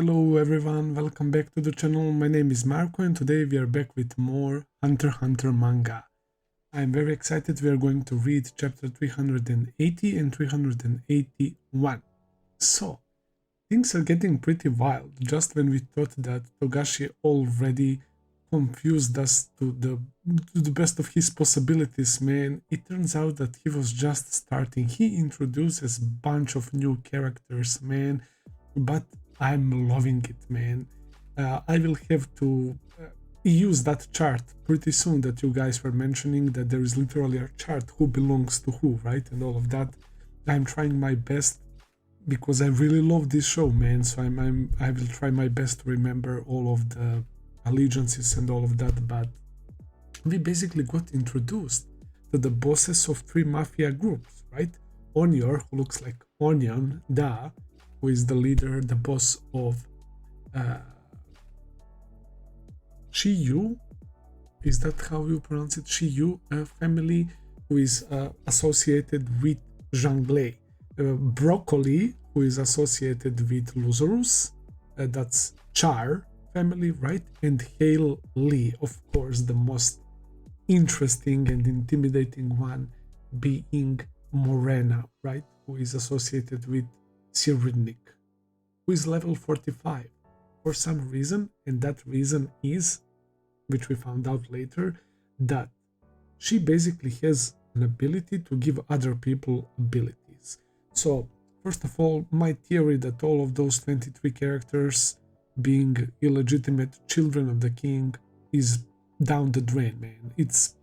Hello everyone, welcome back to the channel. My name is Marco and today we are back with more Hunter x Hunter manga. I'm very excited. We are going to read chapter 380 and 381. So, things are getting pretty wild. Just when we thought that Togashi already confused us to the best of his possibilities, man, it turns out that he was just starting. He introduces a bunch of new characters, man, but I'm loving it, man. I will have to use that chart pretty soon that you guys were mentioning, that there is literally a chart who belongs to who, right? And all of that. I'm trying my best because I really love this show, man. So I will try my best to remember all of the allegiances and all of that. But we basically got introduced to the bosses of three mafia groups, right? Onior, who looks like Onion, Da, who is the leader, the boss of Shiyu. Is that how you pronounce it? Shiyu family, who is associated with Zhanglei. Broccoli, who is associated with Lazarus. That's Char family, right? And Hail Lee, of course, the most interesting and intimidating one being Morena, right? Who is associated with Cyrenaic, who is level 45 for some reason, and that reason is, which we found out later, that she basically has an ability to give other people abilities. So, first of all, my theory that all of those 23 characters being illegitimate children of the king is down the drain, man. It's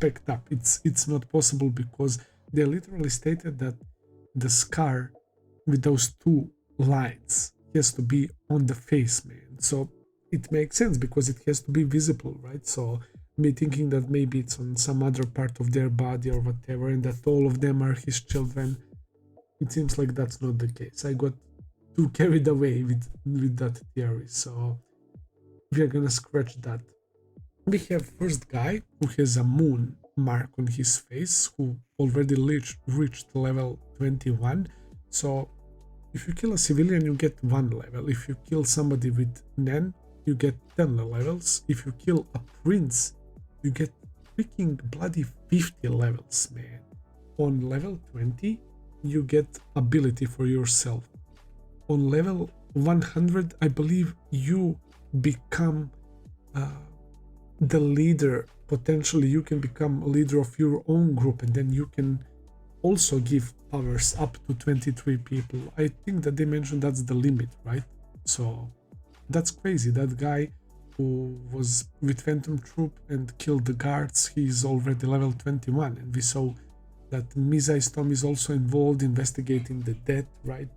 packed up. It's not possible because they literally stated that the scar with those two lines has to be on the face, man. So it makes sense because it has to be visible, right? So me thinking that maybe it's on some other part of their body or whatever, and that all of them are his children, it seems like that's not the case. I got too carried away with that theory, so we are gonna scratch that. We have first guy who has a moon mark on his face, who already reached level 21. So if you kill a civilian, you get 1 level. If you kill somebody with Nen, you get 10 levels. If you kill a prince, you get freaking bloody 50 levels, man. On level 20, you get ability for yourself. On level 100, I believe you become the leader. Potentially, you can become a leader of your own group, and then you can also give powers up to 23 people. I think that they mentioned that's the limit, right? So that's crazy. That guy who was with Phantom Troop and killed the guards, he's already level 21, and we saw that Mizaistom is also involved investigating the death, right?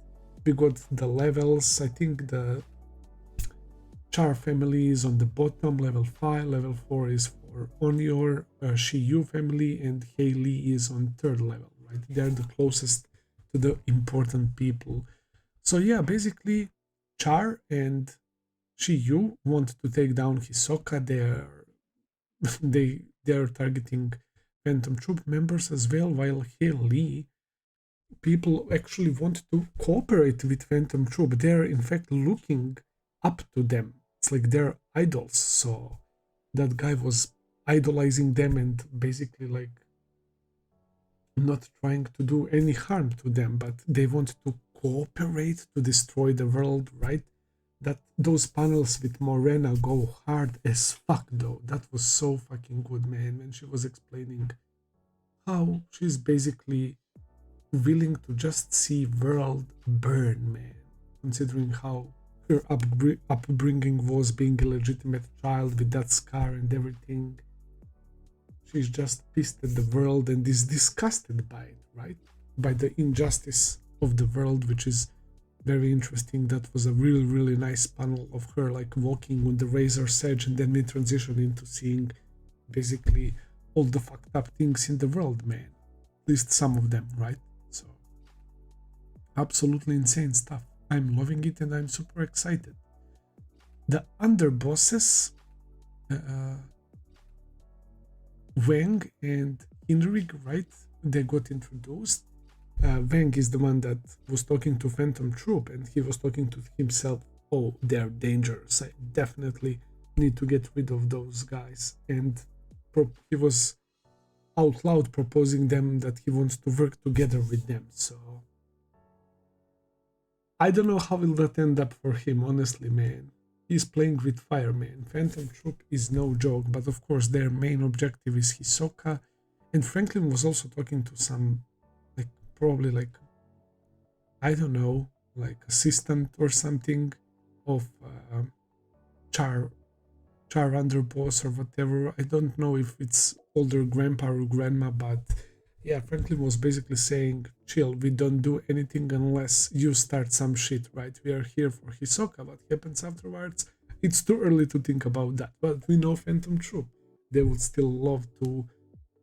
We got the levels. I think the Char family is on the bottom, level 5, level 4 is for Onior, Shiyu family, and Hailey is on 3rd level. They're the closest to the important people. So yeah, basically Char and Shiyu want to take down Hisoka. They're targeting Phantom Troop members as well, while Hailey, people actually want to cooperate with Phantom Troop. They're in fact looking up to them. It's like they're idols. So that guy was idolizing them and basically like not trying to do any harm to them, but they want to cooperate to destroy the world, right? That those panels with Morena go hard as fuck, though. That was so fucking good, man, when she was explaining how she's basically willing to just see world burn, man, considering how her upbringing was, being a legitimate child with that scar and everything. She's just pissed at the world and is disgusted by it, right? By the injustice of the world, which is very interesting. That was a really, really nice panel of her like walking on the razor's edge, and then we transition into seeing basically all the fucked up things in the world, man. At least some of them, right? So absolutely insane stuff. I'm loving it and I'm super excited. The underbosses, Wang and Hinrig, right? They got introduced. Wang is the one that was talking to Phantom Troop, and he was talking to himself oh, they're dangerous. I definitely need to get rid of those guys. And he was out loud proposing them that he wants to work together with them. So I don't know how will that end up for him, honestly, man. He's playing with fire, man. Phantom Troop is no joke, but of course their main objective is Hisoka. And Franklin was also talking to some, like, probably like, I don't know, like assistant or something of Char underboss or whatever. I don't know if it's older grandpa or grandma, but yeah, Franklin was basically saying, chill, we don't do anything unless you start some shit, right? We are here for Hisoka. What happens afterwards? It's too early to think about that, but we know Phantom Troop. They would still love to,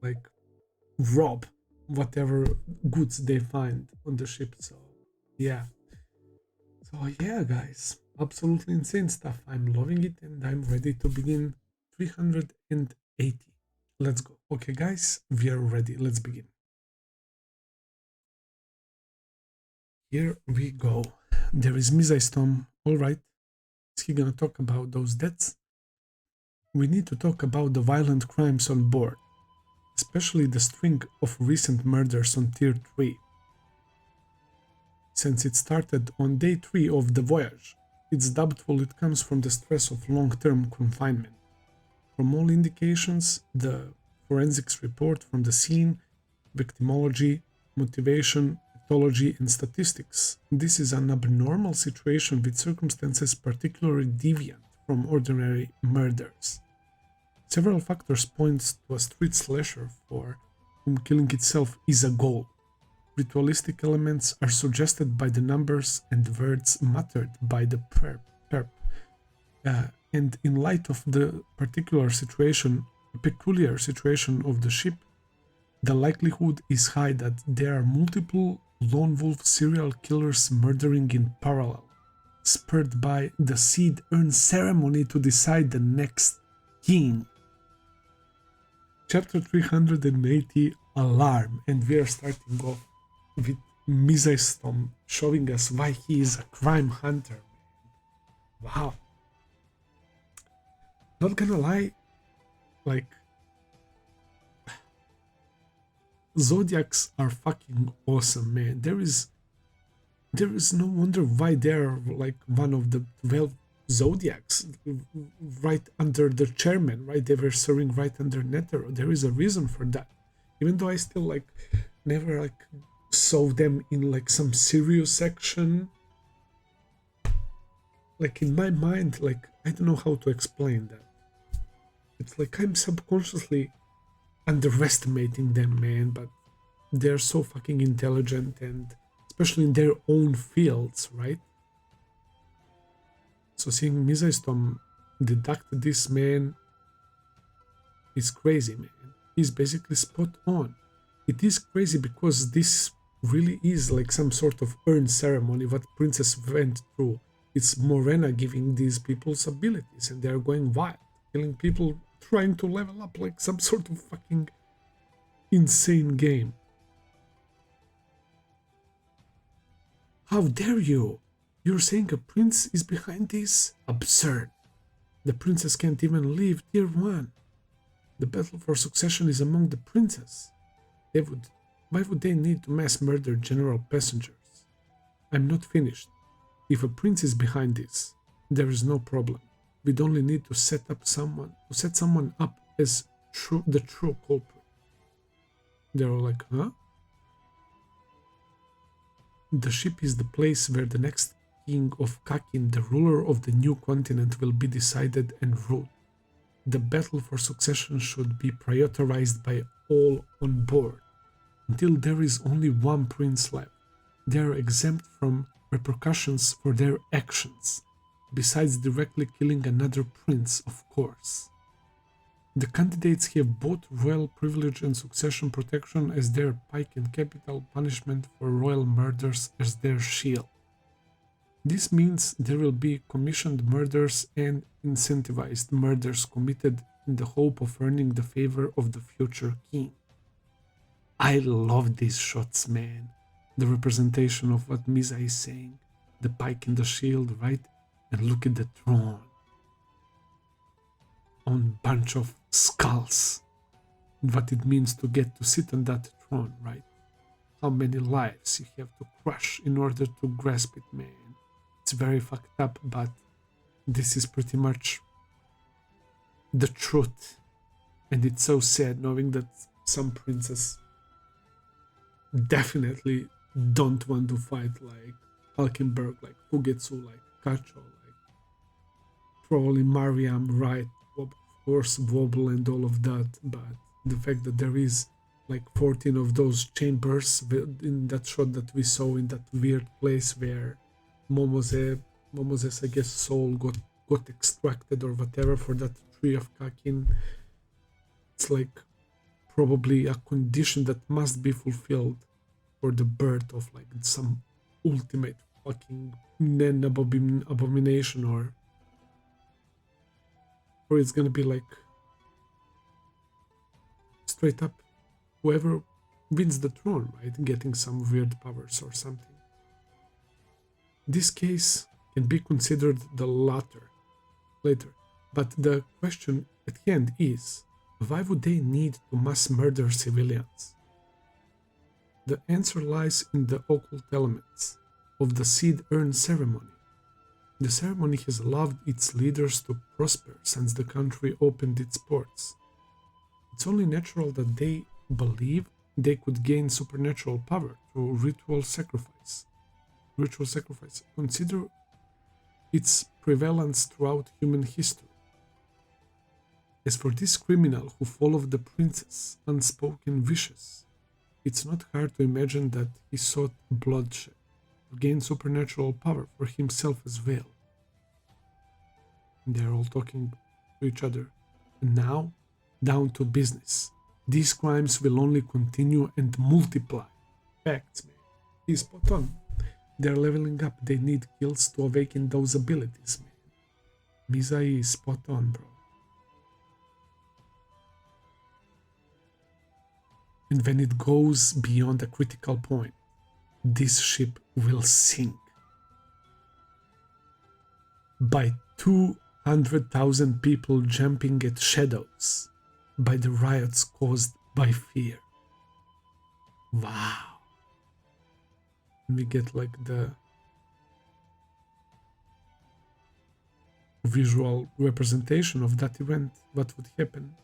like, rob whatever goods they find on the ship. So yeah. So yeah, guys, absolutely insane stuff. I'm loving it and I'm ready to begin 380. Let's go. Okay, guys, we are ready. Let's begin. Here we go. There is Mizaistom. All right. Is he gonna talk about those deaths? We need to talk about the violent crimes on board, especially the string of recent murders on Tier 3. Since it started on day 3 of the voyage, it's doubtful it comes from the stress of long-term confinement. From all indications, the forensics report from the scene, victimology, motivation, ethology, and statistics, this is an abnormal situation with circumstances particularly deviant from ordinary murders. Several factors point to a street slasher for whom killing itself is a goal. Ritualistic elements are suggested by the numbers and words muttered by the perp. And in light of the peculiar situation of the ship, the likelihood is high that there are multiple lone wolf serial killers murdering in parallel, spurred by the seed urn ceremony to decide the next king. Chapter 380, Alarm, and we are starting off with Mizaistom showing us why he is a crime hunter. Wow. Not gonna lie, like, Zodiacs are fucking awesome, man. There is no wonder why they're like one of the 12 Zodiacs right under the chairman, right? They were serving right under Netero. There is a reason for that. Even though I still like never like saw them in like some serious section. Like in my mind, like I don't know how to explain that. It's like I'm subconsciously underestimating them, man, but they're so fucking intelligent and especially in their own fields, right? So seeing Mizaistom deduct this man is crazy, man. He's basically spot on. It is crazy because this really is like some sort of urn ceremony what Princess went through. It's Morena giving these people's abilities and they're going wild, killing people, trying to level up like some sort of fucking insane game. How dare you? You're saying a prince is behind this? Absurd. The princess can't even leave Tier 1. The battle for succession is among the princes. Why would they need to mass murder general passengers? I'm not finished. If a prince is behind this, there is no problem. We'd only need to set someone up as the true culprit. They're all like, huh? The ship is the place where the next king of Kakin, the ruler of the new continent, will be decided and ruled. The battle for succession should be prioritized by all on board. Until there is only one prince left, they are exempt from repercussions for their actions, besides directly killing another prince, of course. The candidates have both royal privilege and succession protection as their pike and capital punishment for royal murders as their shield. This means there will be commissioned murders and incentivized murders committed in the hope of earning the favor of the future king. I love these shots, man. The representation of what Misa is saying, the pike and the shield, right? and look at the throne on bunch of skulls. What it means to get to sit on that throne, right? How many lives you have to crush in order to grasp it, man. It's very fucked up, but this is pretty much the truth. And it's so sad knowing that some princes definitely don't want to fight like Falkenberg, like Fugetsu, like Kacho, like probably Mariam, right? Of course, Wobble and all of that, but the fact that there is like 14 of those chambers in that shot that we saw in that weird place where Momose's, I guess, soul got extracted or whatever for that tree of Kakin. It's like probably a condition that must be fulfilled for the birth of like some ultimate fucking abomination, or it's gonna be like straight up whoever wins the throne, right? Getting some weird powers or something. This case can be considered the latter later, but the question at hand is, why would they need to mass murder civilians? The answer lies in the occult elements of the seed urn ceremony. The ceremony has allowed its leaders to prosper since the country opened its ports. It's only natural that they believe they could gain supernatural power through ritual sacrifice. Consider its prevalence throughout human history. As for this criminal who followed the prince's unspoken wishes, it's not hard to imagine that he sought bloodshed to gain supernatural power for himself as well. And they're all talking to each other. And now, down to business. These crimes will only continue and multiply. Facts, man. He's spot on. They're leveling up. They need kills to awaken those abilities, man. Mizai is spot on, bro. And when it goes beyond a critical point, this ship will sink. By 200,000 people jumping at shadows, by the riots caused by fear. Wow. We get like the visual representation of that event. What would happen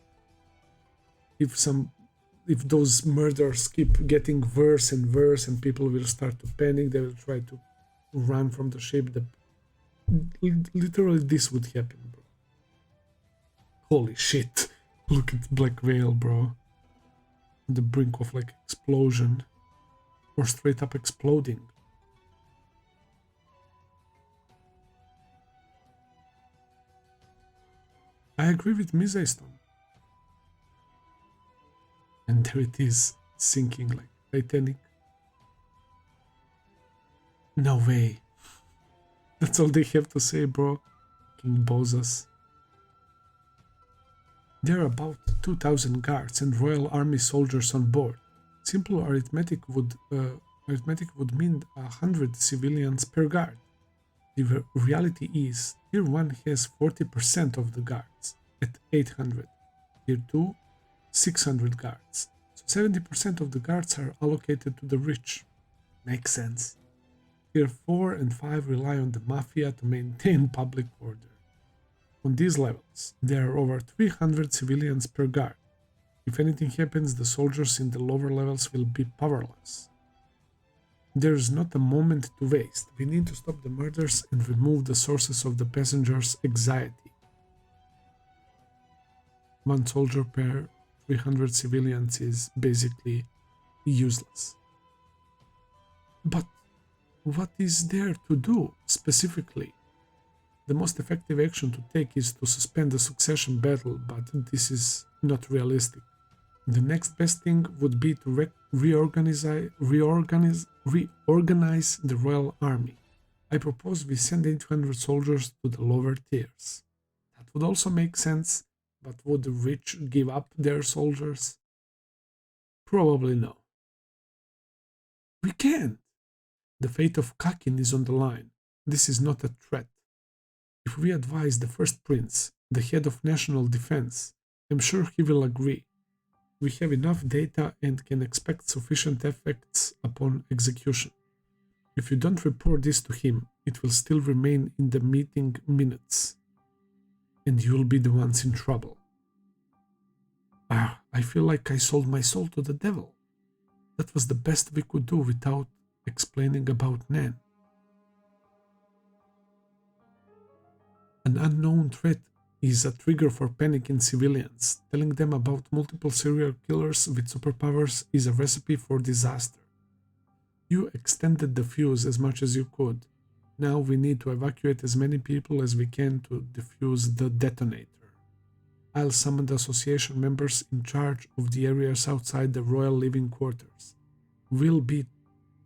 if those murders keep getting worse and worse and people will start to panic, they will try to run from the ship. Literally this would happen, bro. Holy shit. Look at Black Whale, bro. On the brink of like explosion. Or straight up exploding. I agree with Mizaistom. And there it is, sinking like Titanic. No way. That's all they have to say, bro. King Bozas. There are about 2,000 guards and Royal Army soldiers on board. Simple arithmetic would mean 100 civilians per guard. The reality is, Tier 1 has 40% of the guards at 800. Tier 2, 600 guards. So 70% of the guards are allocated to the rich. Makes sense. Tier 4 and 5 rely on the mafia to maintain public order. On these levels, there are over 300 civilians per guard. If anything happens, the soldiers in the lower levels will be powerless. There is not a moment to waste. We need to stop the murders and remove the sources of the passengers' anxiety. 1 soldier per 300 civilians is basically useless. But what is there to do specifically? The most effective action to take is to suspend the succession battle, but this is not realistic. The next best thing would be to reorganize the Royal Army. I propose we send 800 soldiers to the lower tiers. That would also make sense, but would the rich give up their soldiers? Probably no. We can't. The fate of Kakin is on the line. This is not a threat. If we advise the first prince, the head of national defense, I'm sure he will agree. We have enough data and can expect sufficient effects upon execution. If you don't report this to him, it will still remain in the meeting minutes, and you'll be the ones in trouble. I feel like I sold my soul to the devil. That was the best we could do without explaining about Nan. An unknown threat is a trigger for panic in civilians. Telling them about multiple serial killers with superpowers is a recipe for disaster. You extended the fuse as much as you could. Now we need to evacuate as many people as we can to defuse the detonator. I'll summon the association members in charge of the areas outside the royal living quarters. We'll be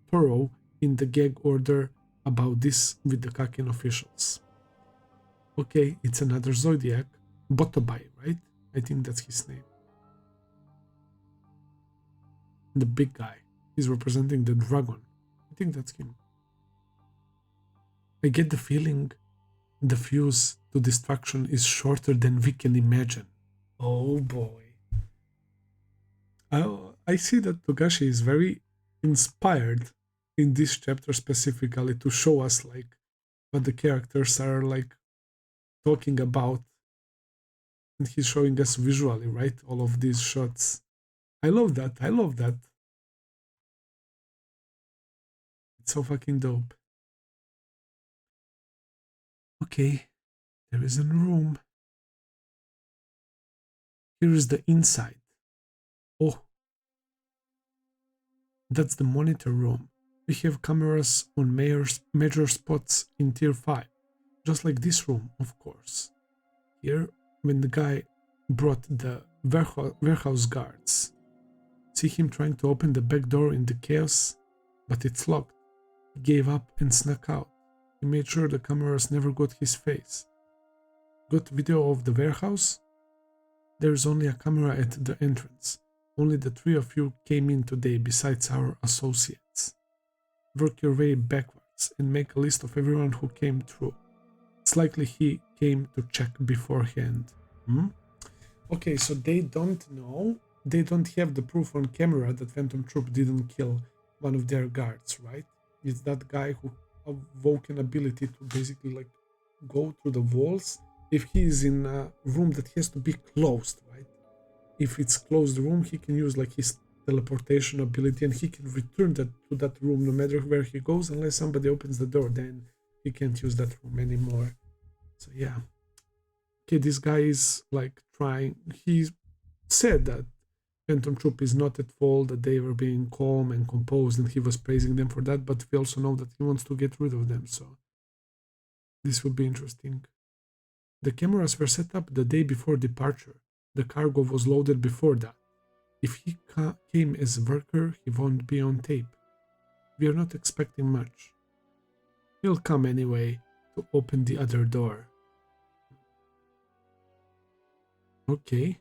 thorough in the gag order about this with the Kakin officials. Okay, it's another Zodiac. Botobai, right? I think that's his name. The big guy. He's representing the dragon. I think that's him. I get the feeling the fuse to destruction is shorter than we can imagine. Oh boy. I see that Togashi is very inspired in this chapter specifically to show us like what the characters are like talking about, and he's showing us visually, right, all of these shots. I love that. It's so fucking dope. Okay, there is a room. Here is the inside. Oh, that's the monitor room. We have cameras on major spots in tier 5. Just like this room, of course. Here, when the guy brought the warehouse guards, see him trying to open the back door in the chaos, but it's locked. He gave up and snuck out. He made sure the cameras never got his face. Got video of the warehouse? There's only a camera at the entrance. Only the 3 of you came in today besides our associates. Work your way backwards and make a list of everyone who came through. It's likely he came to check beforehand. Okay, so they don't know. They don't have the proof on camera that Phantom Troop didn't kill one of their guards, right? It's that guy who awoke an ability to basically like go through the walls if he is in a room that has to be closed, right? If it's closed room, he can use like his teleportation ability and he can return to that room no matter where he goes, unless somebody opens the door, then he can't use that room anymore. So yeah. Okay, this guy is like trying. He said that Phantom Troop is not at fault, that they were being calm and composed, and he was praising them for that, but we also know that he wants to get rid of them, so this would be interesting. The cameras were set up the day before departure. The cargo was loaded before that. If he came as a worker, he won't be on tape. We are not expecting much. He'll come anyway to open the other door. Okay.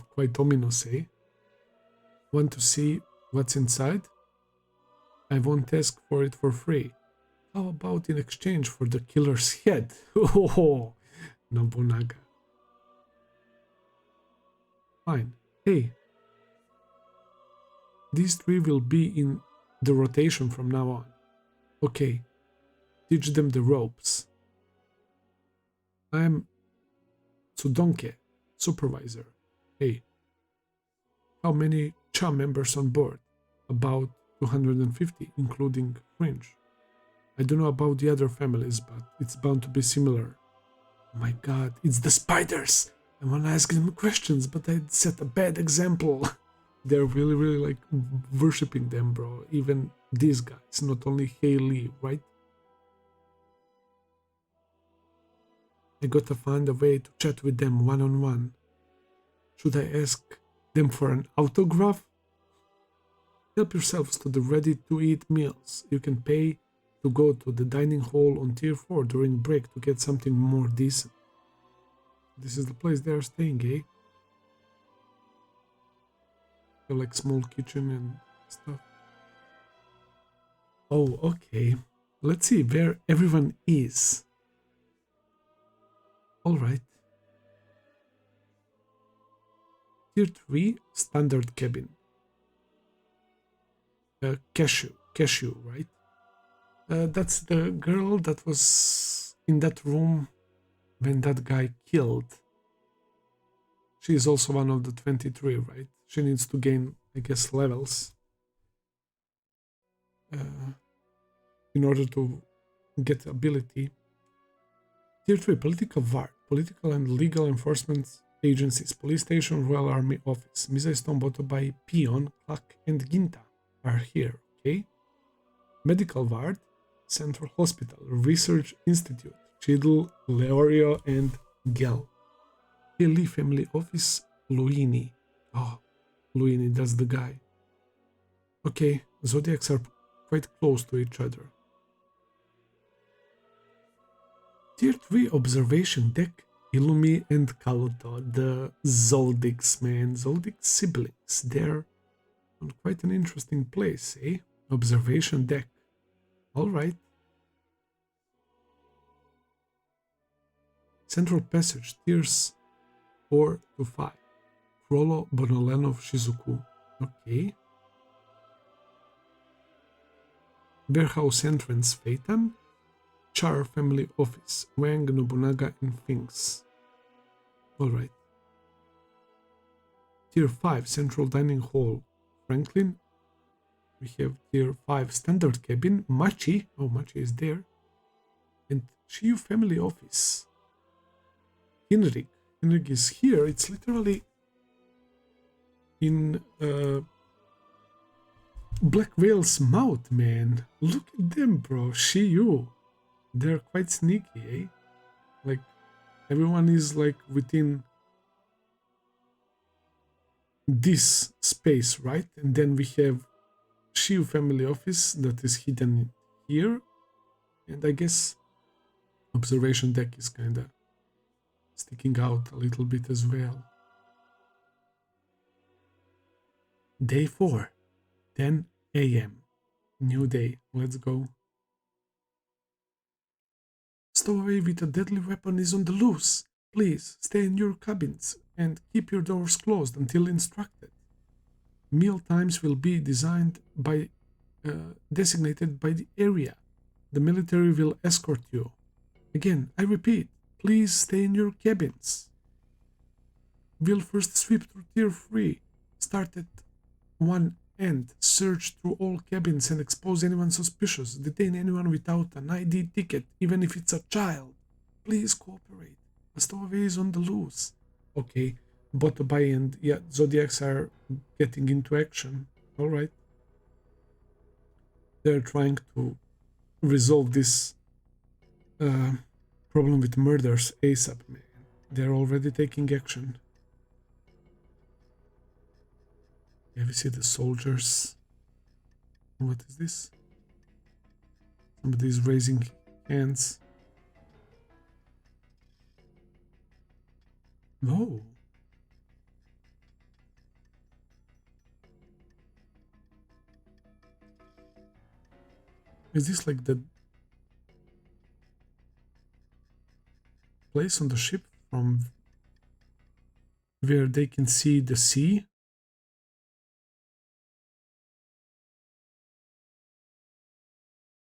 Quite ominous, eh? Want to see what's inside? I won't ask for it for free. How about in exchange for the killer's head? Oh, Nobunaga. Fine. Hey. These 3 will be in the rotation from now on. Okay. Teach them the ropes. I'm Tsudonke, supervisor. Hey. How many CHA members on board? About 250, including Fringe. I don't know about the other families, but it's bound to be similar. Oh my god, it's the spiders! I want to ask them questions, but I'd set a bad example. They're really like worshipping them, bro. Even these guys, not only Hayley, right? I gotta find a way to chat with them one-on-one. Should I ask them for an autograph? Help yourselves to the ready-to-eat meals. You can pay to go to the dining hall on tier 4 during break to get something more decent. This is the place they are staying, eh? Have like small kitchen and stuff. Oh, okay. let's see where everyone is. All right. Tier 3, standard cabin. Cashew, right? That's the girl that was in that room when that guy killed. She is also one of the 23, right? She needs to gain, I guess, levels in order to get ability. Tier 3, political VAR, political and legal enforcement agencies, police station, Royal Army office, Mizaistom, Botobai, Pion, Klak, and Ginta are here, okay? Medical ward, Central Hospital, Research Institute, Chidl, Leorio, and Gel. Kelly family office, Luini. Oh, Luini, that's the guy. Okay, Zodiacs are quite close to each other. Tier 3 observation deck, Illumi and Kalluto, the Zodiacs, man. Zodiacs siblings. They're on quite an interesting place, eh? Observation deck. Alright. Central Passage, tiers 4 to 5. Frollo, Bonolenov, Shizuku. Okay. Warehouse entrance, Phaeton. Char family office, Wang, Nobunaga, and Things. Alright. Tier 5, central dining hall, Franklin. We have tier 5, standard cabin, Machi. Oh, Machi is there. And Shiyu family office. Henrik. Henrik is here. It's literally in Black Whale's mouth, man. Look at them, bro. Shiyu. They're quite sneaky, eh? Like, everyone is like within this space, right? And then we have Shiu family office that is hidden here. And I guess observation deck is kind of sticking out a little bit as well. Day 4, 10 a.m. New day. Let's go. Stowaway with a deadly weapon is on the loose. Please stay in your cabins and keep your doors closed until instructed. Meal times will be designated by the area. The military will escort you. Again, I repeat, please stay in your cabins. We'll first sweep through tier 3. Start at one end, search through all cabins and expose anyone suspicious. Detain anyone without an ID ticket, even if it's a child. Please cooperate. A stowaway is on the loose. Okay, Botobai and Zodiacs are getting into action. Alright. They're trying to resolve this problem with murders ASAP, man. They're already taking action. Yeah, we see the soldiers. What is this? Somebody is raising hands. No. Is this like the place on the ship from where they can see the sea?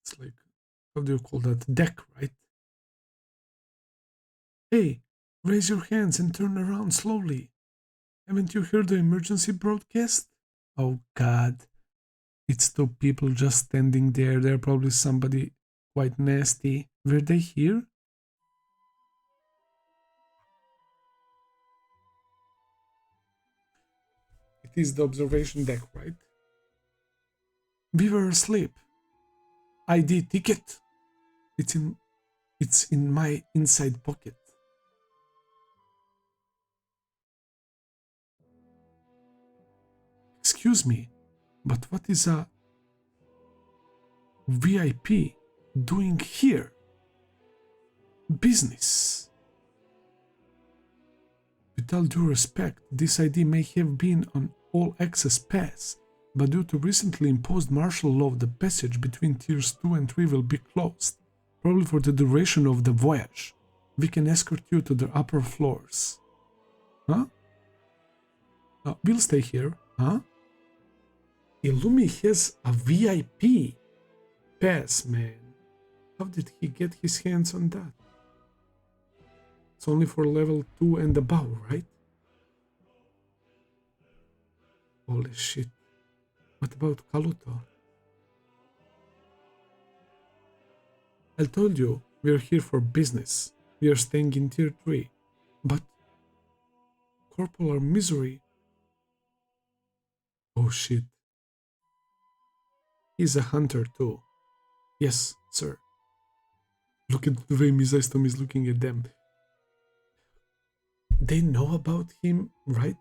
It's like, how do you call that? Deck, right? Hey, raise your hands and turn around slowly. Haven't you heard the emergency broadcast? Oh God. It's two people just standing there. They're probably somebody quite nasty. Were they here? It is the observation deck, right? We were asleep. ID ticket. It's in my inside pocket. Excuse me, but what is a VIP doing here? Business. With all due respect, this ID may have been on all access pass. but due to recently imposed martial law, the passage between tiers 2 and 3 will be closed, probably for the duration of the voyage. We can escort you to the upper floors. Huh? No, we'll stay here. Huh? Illumi has a VIP pass, man. How did he get his hands on that? It's only for level 2 and above, right? Holy shit. What about Kalluto? I told you, we are here for business. We are staying in tier 3. But Corporal Misery. Oh shit. He's a hunter too. Yes, sir. Look at the way Mizaistom is looking at them. They know about him, right?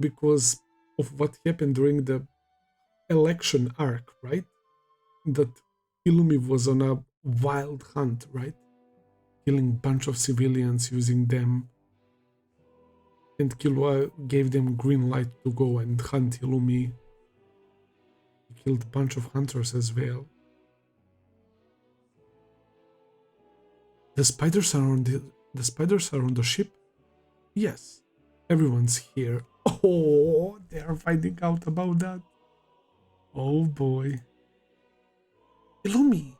Because of what happened during the election arc, right? That Illumi was on a wild hunt, right? Killing a bunch of civilians, using them. And Killua gave them green light to go and hunt Illumi. He killed a bunch of hunters as well. The spiders are on the ship? Yes. Everyone's here. Oh, they are finding out about that. Oh boy. Illumi.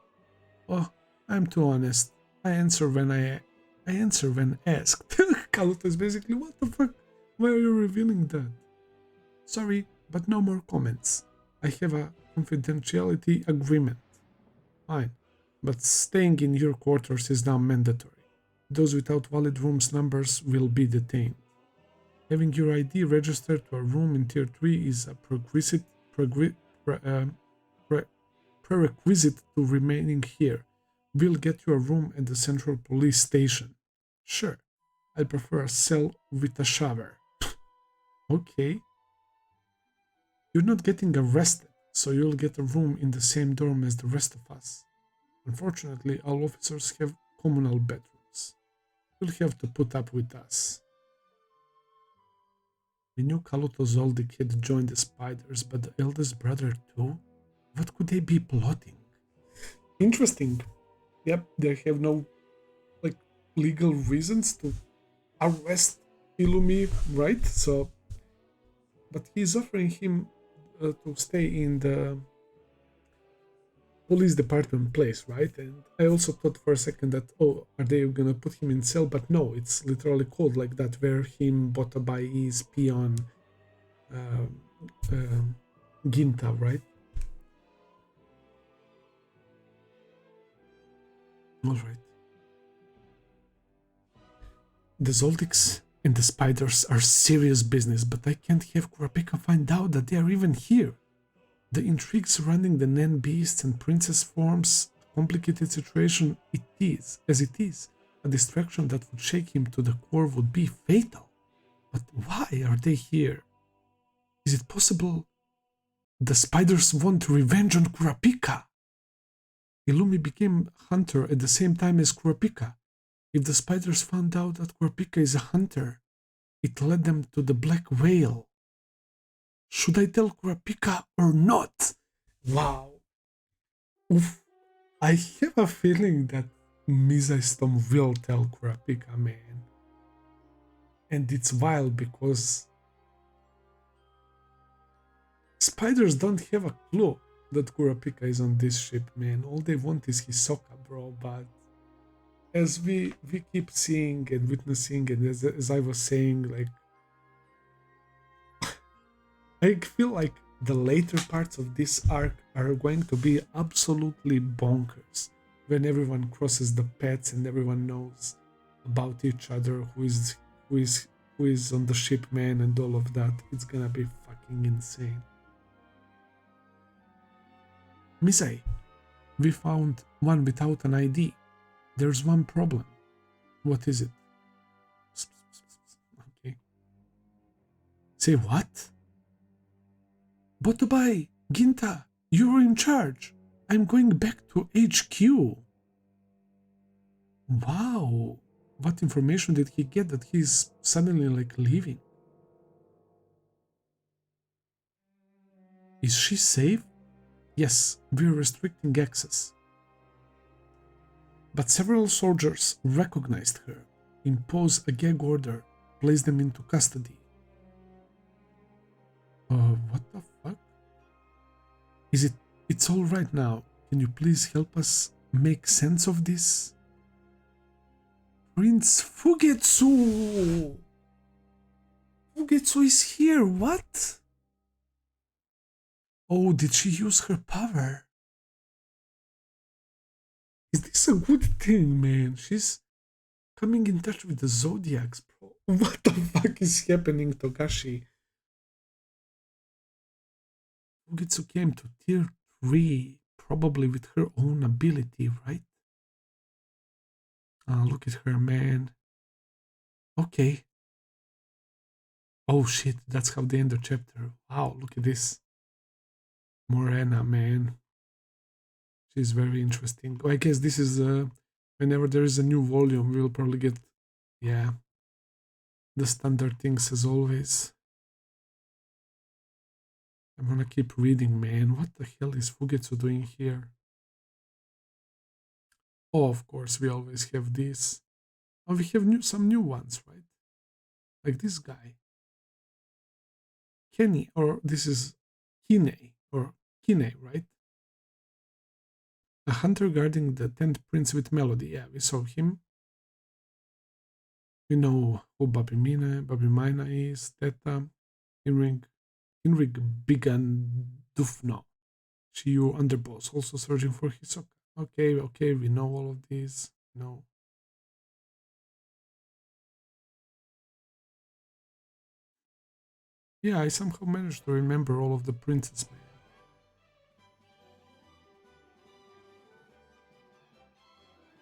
Oh, I'm too honest. I answer when asked. Kalluto is basically, what the fuck? Why are you revealing that? Sorry, but no more comments. I have a confidentiality agreement. Fine, but staying in your quarters is now mandatory. Those without valid rooms numbers will be detained. Having your ID registered to a room in tier 3 is a prerequisite to remaining here. We'll get you a room at the central police station. Sure, I prefer a cell with a shower. Okay. You're not getting arrested, so you'll get a room in the same dorm as the rest of us. Unfortunately, all officers have communal bedrooms. You'll have to put up with us. We knew Kalluto Zoldyck had joined the spiders, but the eldest brother too? What could they be plotting? Interesting. Yep, they have no legal reasons to arrest Illumi, right? So, but he's offering him to stay in the police department place, right? And I also thought for a second that, oh, are they gonna put him in cell? But no, it's literally called like that, where him, Botabai is peon Ginta, right? Alright. The Zoldycks and the spiders are serious business, but I can't have Kurapika find out that they are even here. The intrigue surrounding the Nen beasts and princess forms a complicated situation it is. A distraction that would shake him to the core would be fatal. But why are they here? Is it possible the spiders want revenge on Kurapika? Illumi became a hunter at the same time as Kurapika. If the spiders found out that Kurapika is a hunter, it led them to the Black Whale. Should I tell Kurapika or not? Wow. Oof. I have a feeling that Mizaistom will tell Kurapika, man. And it's wild because spiders don't have a clue that Kurapika is on this ship, man. All they want is Hisoka, bro. But as we keep seeing and witnessing, and as I was saying, like, I feel like the later parts of this arc are going to be absolutely bonkers, when everyone crosses the paths and everyone knows about each other, who is on the ship, man, and all of that. It's gonna be fucking insane. Misai, we found one without an ID. There's one problem. What is it? Okay. Say what? Botobai, Ginta, you're in charge. I'm going back to HQ. Wow. What information did he get that he's suddenly like leaving? Is she safe? Yes, we're restricting access. But several soldiers recognized her, imposed a gag order, placed them into custody. What the fuck? It's all right now. Can you please help us make sense of this? Prince Fugetsu! Fugetsu is here, what? Oh, did she use her power? Is this a good thing, man? She's coming in touch with the Zodiacs, bro. What the fuck is happening, Togashi? Fugetsu came to tier 3, probably with her own ability, right? Look at her, man. Okay. Oh shit, that's how they end the chapter. Wow, look at this. Morena, man. She's very interesting. I guess this is whenever there is a new volume, we'll probably get, yeah, the standard things as always. I'm gonna keep reading, man. What the hell is Fugetsu doing here? Oh, of course, we always have this. Oh, we have some new ones, right? Like this guy. Kenny, or this is Kine, or Kine, right? A hunter guarding the 10th prince with Melody. Yeah, we saw him. We know who Babimina is, Teta, Hinrig Bigandufno. Shiyu Underboss, also searching for Hisoka. Okay, we know all of these. No. Yeah, I somehow managed to remember all of the princes, man.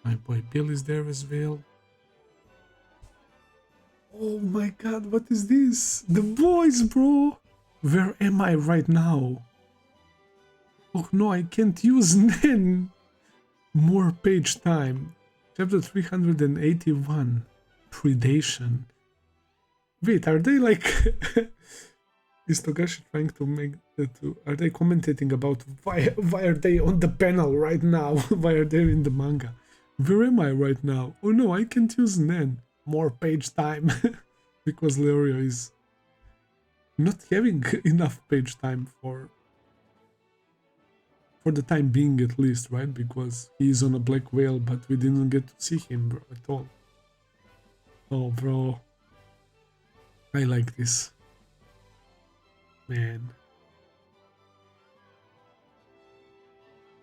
My boy Bill is there as well. Oh my god, what is this? The boys, bro! Where am I right now? Oh no, I can't use Nen! More page time. Chapter 381. Predation. Wait, are they like... Is Togashi trying to make... are they commentating about why are they on the panel right now? Why are they in the manga? Where am I right now? Oh no, I can't use Nen. More page time. Because Leorio is not having enough page time for the time being at least, right? Because he is on a black whale, but we didn't get to see him, bro, at all. Oh, bro. I like this. Man.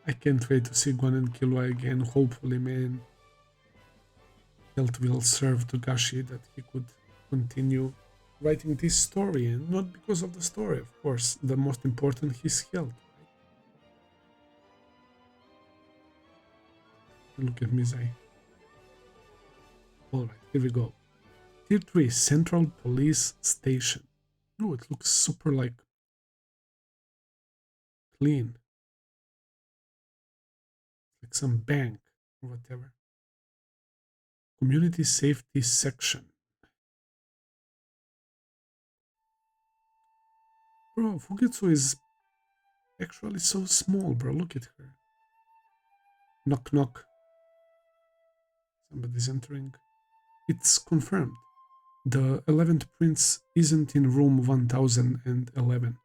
I can't wait to see Gon and Killua again, hopefully, man. Health will serve Togashi that he could continue writing this story, and not because of the story, of course. The most important, his health. Look at Mizai. Alright, here we go. Tier 3, Central Police Station. Oh, it looks super, like, clean. Like some bank or whatever. Community Safety Section. Bro, Fugetsu is actually so small, bro. Look at her. Knock, knock. Somebody's entering. It's confirmed. The 11th prince isn't in room 1011.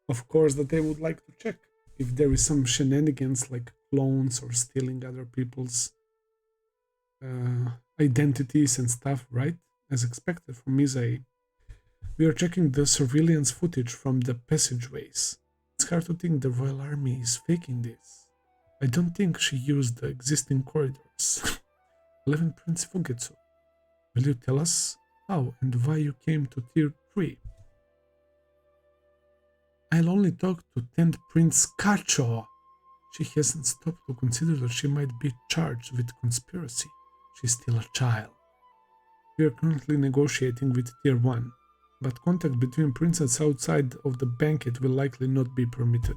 Of course, that they would like to check if there is some shenanigans like clones or stealing other people's identities and stuff, right? As expected from Mizai. We are checking the surveillance footage from the passageways. It's hard to think the Royal Army is faking this. I don't think she used the existing corridors. 11 Prince Fugetsu. Will you tell us how and why you came to Tier 3? I'll only talk to 10th Prince Kacho. She hasn't stopped to consider that she might be charged with conspiracy. She's still a child. We are currently negotiating with Tier 1, but contact between princes outside of the banquet will likely not be permitted.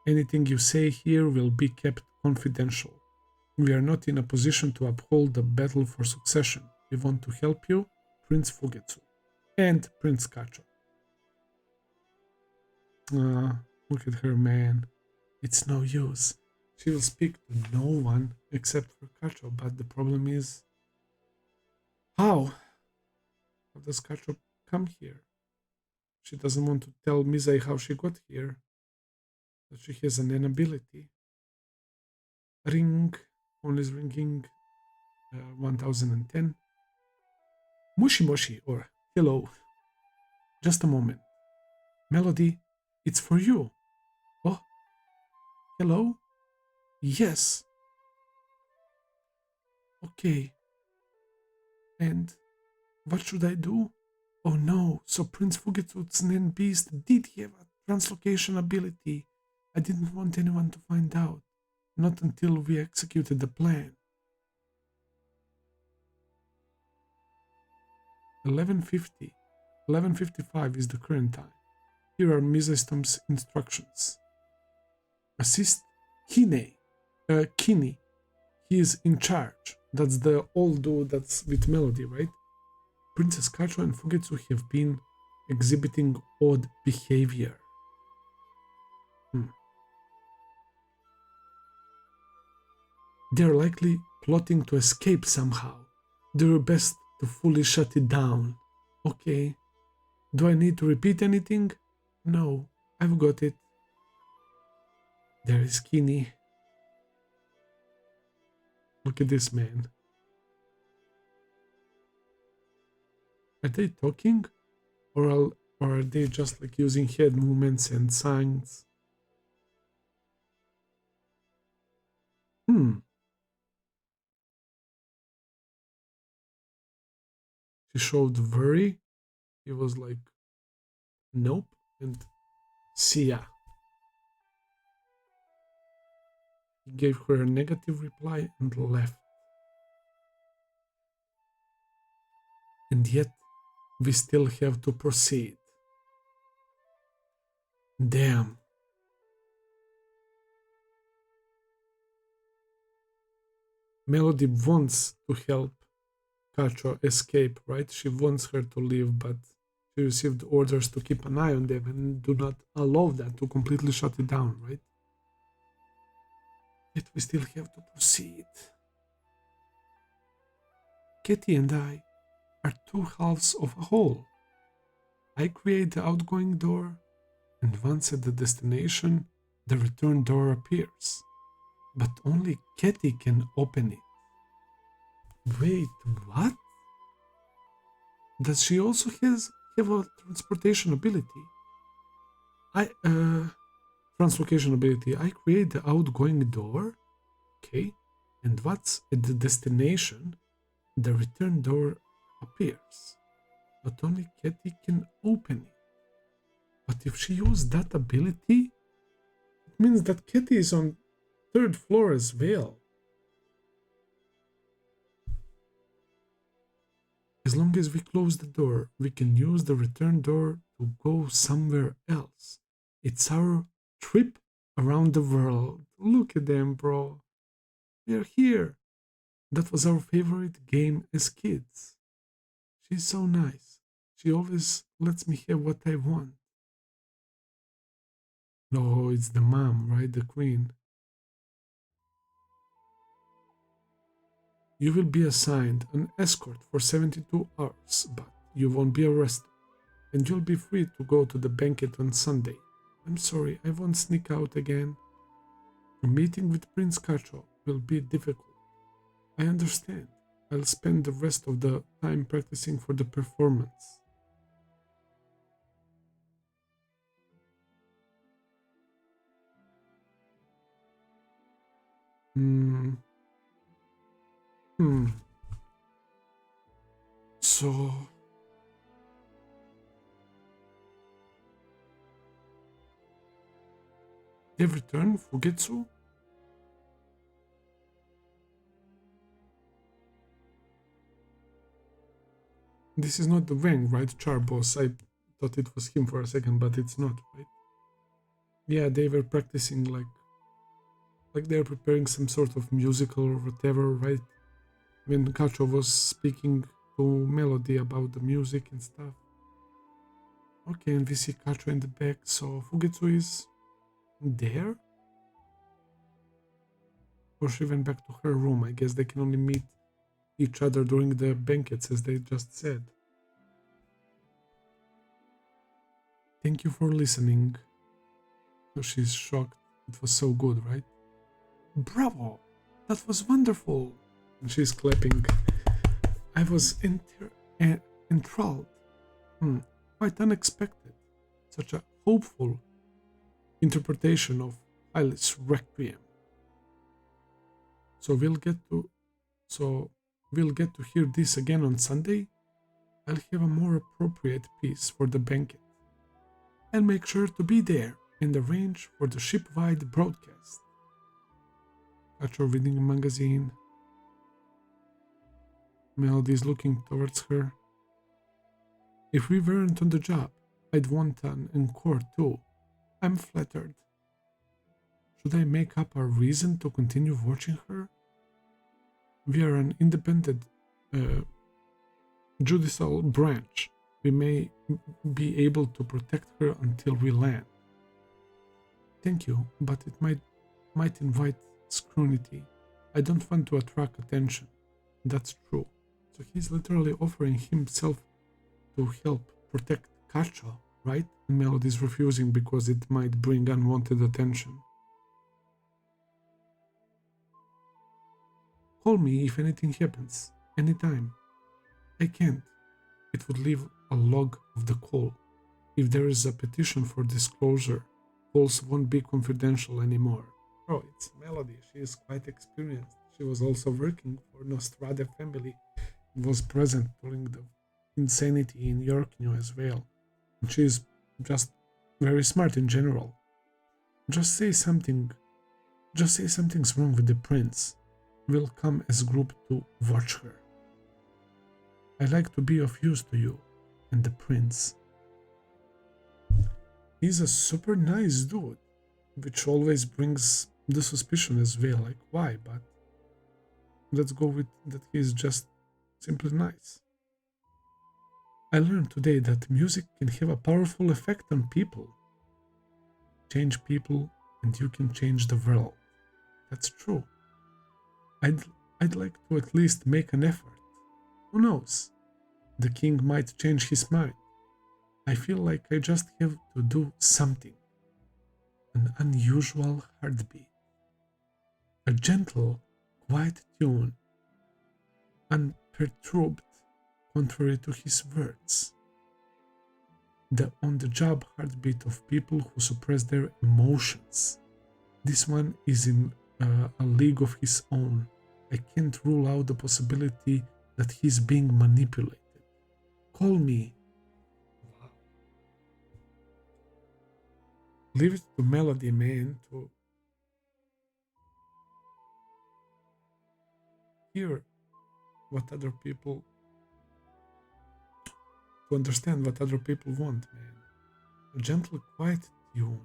Anything you say here will be kept confidential. We are not in a position to uphold the battle for succession. We want to help you, Prince Fugetsu and Prince Kacho. Look at her, man. It's no use. She will speak to no one except for Kacho, but the problem is how? How does Kacho come here? She doesn't want to tell Mizai how she got here. That she has an inability. Ring. Phone is ringing. 1010. Mushi Moshi or hello. Just a moment. Melody, it's for you. Oh, hello? Yes. Okay. And what should I do? Oh no, so Prince Fugetsu's Nen Beast did have a translocation ability. I didn't want anyone to find out. Not until we executed the plan. 11:50. 11:55 is the current time. Here are Mizaistom's instructions. Assist Kine. Kini. He is in charge. That's the old dude that's with Melody, right? Princess Kacho and Fugetsu have been exhibiting odd behavior. They're likely plotting to escape somehow. Do your best to fully shut it down. Okay. Do I need to repeat anything? No, I've got it. There is Kini. Look at this man. Are they talking? Or are they just like using head movements and signs? She showed worry. He was like, nope, and see ya. He gave her a negative reply and left. And yet, we still have to proceed. Damn. Melody wants to help Kacho escape, right? She wants her to leave, but she received orders to keep an eye on them and do not allow that to completely shut it down, right? Yet we still have to proceed. Katie and I are two halves of a whole. I create the outgoing door, and once at the destination, the return door appears. But only Katie can open it. Wait, what? Does she also have a transportation ability? Translocation ability. I create the outgoing door. Okay. And what's at the destination? The return door appears. But only Katie can open it. But if she used that ability, it means that Katie is on 3rd floor as well. As long as we close the door, we can use the return door to go somewhere else. It's our trip around the world. Look at them, bro. We're here. That was our favorite game as kids. She's so nice. She always lets me have what I want. No, it's the mom, right? The queen. You will be assigned an escort for 72 hours, but you won't be arrested, and you'll be free to go to the banquet on Sunday. I'm sorry, I won't sneak out again. A meeting with Prince Kacho will be difficult. I understand. I'll spend the rest of the time practicing for the performance. So... they've returned, Fugetsu? This is not the Wang, right? Char boss. I thought it was him for a second, but it's not, right? Yeah, they were practicing like they're preparing some sort of musical or whatever, right? When Kacho was speaking to Melody about the music and stuff. Okay, and we see Kacho in the back, so Fugetsu is there? Or she went back to her room. I guess they can only meet each other during the banquets, as they just said. Thank you for listening. So she's shocked. It was so good, right? Bravo! That was wonderful! And she's clapping. I was enthralled. Quite unexpected. Such a hopeful interpretation of Hylas' Requiem. So we'll get to hear this again on Sunday. I'll have a more appropriate piece for the banquet. I'll make sure to be there and arrange for the ship-wide broadcast. Kacho reading a magazine. Melody's looking towards her. If we weren't on the job, I'd want an encore too. I'm flattered. Should I make up a reason to continue watching her? We are an independent judicial branch. We may be able to protect her until we land. Thank you, but it might invite scrutiny. I don't want to attract attention. That's true. So he's literally offering himself to help protect Kacho, right? And Melody's refusing because it might bring unwanted attention. Call me if anything happens, anytime. I can't. It would leave a log of the call. If there is a petition for disclosure, calls won't be confidential anymore. Oh, it's Melody. She is quite experienced. She was also working for Nostrada family and was present during the insanity in Yorknew as well. And she is just very smart in general. Just say something's wrong with the prince. We'll come as a group to watch her. I like to be of use to you and the prince. He's a super nice dude, which always brings the suspicion as well, like why, but let's go with that he's just simply nice. I learned today that music can have a powerful effect on people. Change people and you can change the world. That's true. I'd like to at least make an effort. Who knows? The king might change his mind. I feel like I just have to do something. An unusual heartbeat. A gentle, quiet tune. Unperturbed, contrary to his words. The on-the-job heartbeat of people who suppress their emotions. This one is in a league of his own. I can't rule out the possibility that he's being manipulated. Call me. Wow. Leave it to Melody, man, to hear what other people, to understand what other people want, man. A gentle, quiet tune,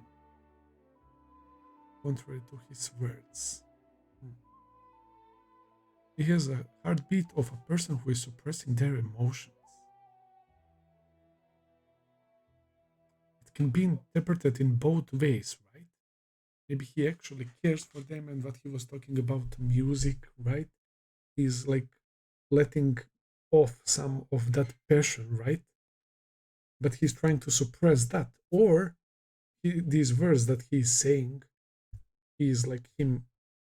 contrary to his words. He has a heartbeat of a person who is suppressing their emotions. It can be interpreted in both ways, right? Maybe he actually cares for them, and what he was talking about music, right? He's like letting off some of that passion, right? But he's trying to suppress that. Or these words that he's saying, is like him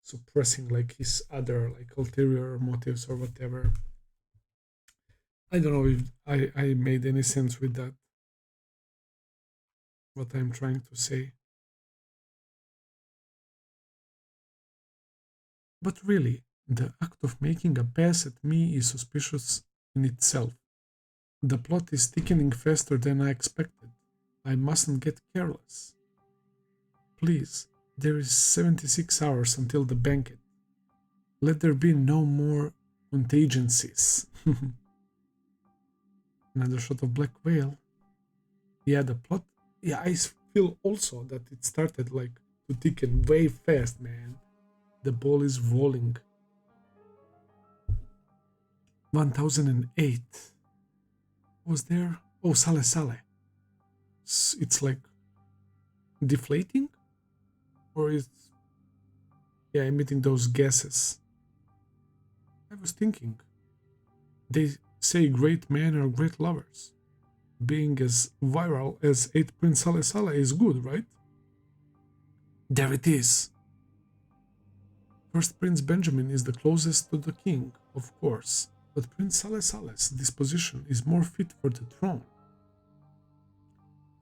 suppressing like his other like ulterior motives or whatever. I don't know if I made any sense with that, what I'm trying to say. But really, the act of making a pass at me is suspicious in itself. The plot is thickening faster than I expected. I mustn't get careless. Please, there is 76 hours until the banquet. Let there be no more contingencies. Another shot of Black Whale. Yeah, the plot. Yeah, I feel also that it started like to thicken way fast, man. The ball is rolling. 1008. Was there? Oh, Sale Sale. it's like deflating, or it's emitting those gases. I was thinking, they say great men are great lovers. Being as viral as 8 Prince Saleh Saleh is good, right? There it is. First Prince Benjamin is the closest to the king, of course, but Prince Saleh Saleh's disposition is more fit for the throne.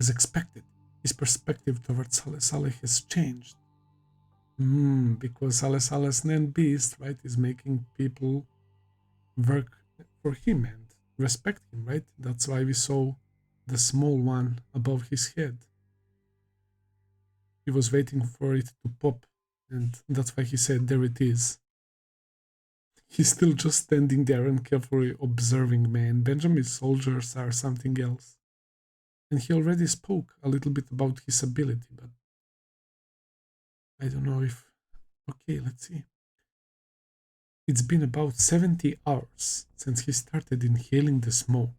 As expected, his perspective towards Saleh Saleh has changed. Because Saleh Saleh's Nan Beast, right, is making people work for him and respect him, right? That's why we saw the small one above his head. He was waiting for it to pop, and that's why he said, there it is. He's still just standing there and carefully observing, man. Benjamin's soldiers are something else. And he already spoke a little bit about his ability, but I don't know if... Okay, let's see. It's been about 70 hours since he started inhaling the smoke.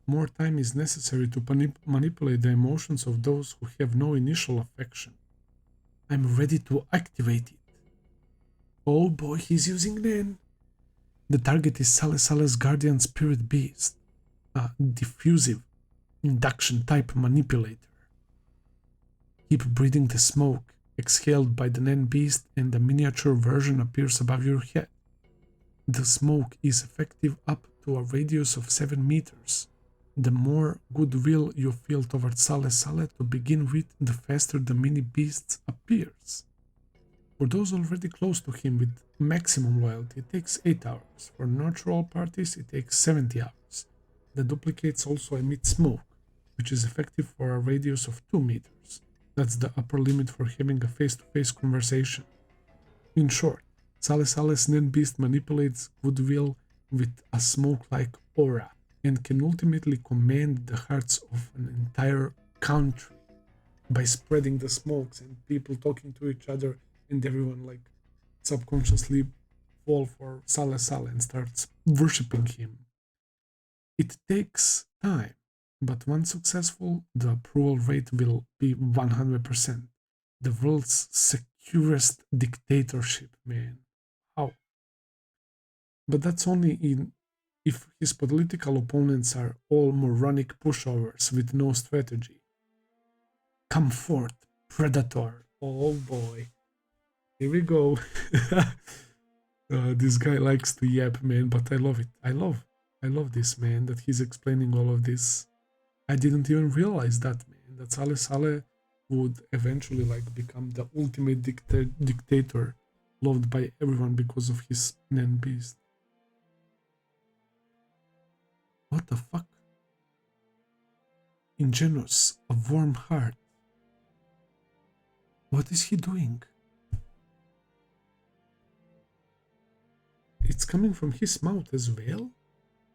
More time is necessary to manipulate the emotions of those who have no initial affection. I'm ready to activate it. Oh boy, he's using Nen. The target is Saleh Saleh's guardian spirit beast, a diffusive, induction type manipulator. Keep breathing the smoke exhaled by the Nen beast, and the miniature version appears above your head. The smoke is effective up to a radius of 7 meters. The more goodwill you feel towards Saleh Saleh to begin with, the faster the mini beast appears. For those already close to him with maximum loyalty, it takes 8 hours. For neutral parties, it takes 70 hours. The duplicates also emit smoke, which is effective for a radius of 2 meters. That's the upper limit for having a face-to-face conversation. In short, Saleh Saleh's Nen Beast manipulates goodwill with a smoke-like aura and can ultimately command the hearts of an entire country by spreading the smokes and people talking to each other, and everyone like subconsciously fall for Saleh Saleh and starts worshipping him. It takes time, but once successful, the approval rate will be 100%. The world's securest dictatorship, man. How? But that's only if his political opponents are all moronic pushovers with no strategy. Come forth, predator. Oh boy. Here we go. This guy likes to yap, man, but I love it. I love this, man, that he's explaining all of this. I didn't even realize that, man, that Saleh Saleh would eventually like become the ultimate dictator, loved by everyone because of his Nen Beast. What the fuck? Ingenuous, a warm heart. What is he doing? It's coming from his mouth as well?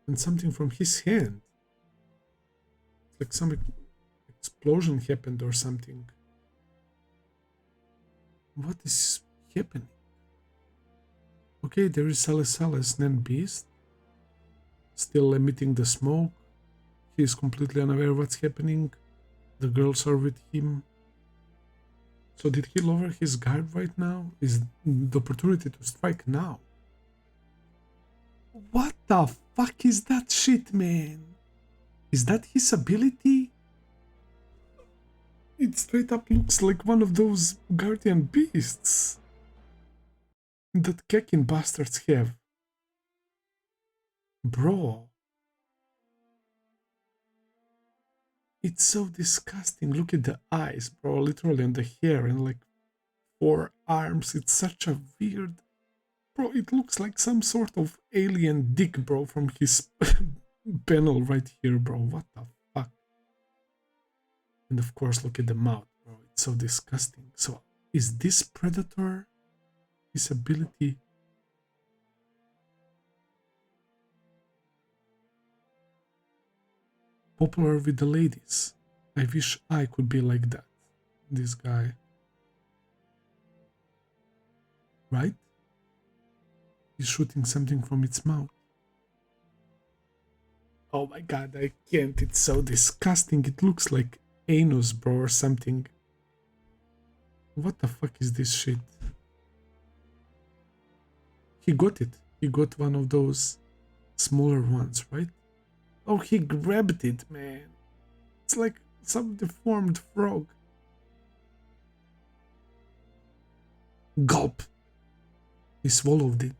And something from his hand. It's like some explosion happened or something. What is happening? Okay, there is Saleh Saleh's Nen Beast, still emitting the smoke. He is completely unaware what's happening. The girls are with him. So did he lower his guard right now? Is the opportunity to strike now? What the fuck is that shit, man? Is that his ability? It straight up looks like one of those guardian beasts that Kekin bastards have. Bro. It's so disgusting. Look at the eyes, bro. Literally, and the hair and like 4 arms. It's such a weird... Bro, it looks like some sort of alien dick, bro, from his panel right here, bro. What the fuck? And of course, look at the mouth, bro. It's so disgusting. So, is this Predator, his ability... popular with the ladies? I wish I could be like that. This guy. Right? He's shooting something from its mouth. Oh my god, I can't. It's so disgusting. It looks like anus, bro, or something. What the fuck is this shit? He got it. He got one of those smaller ones, right? Oh, he grabbed it, man. It's like some deformed frog. Gulp. He swallowed it.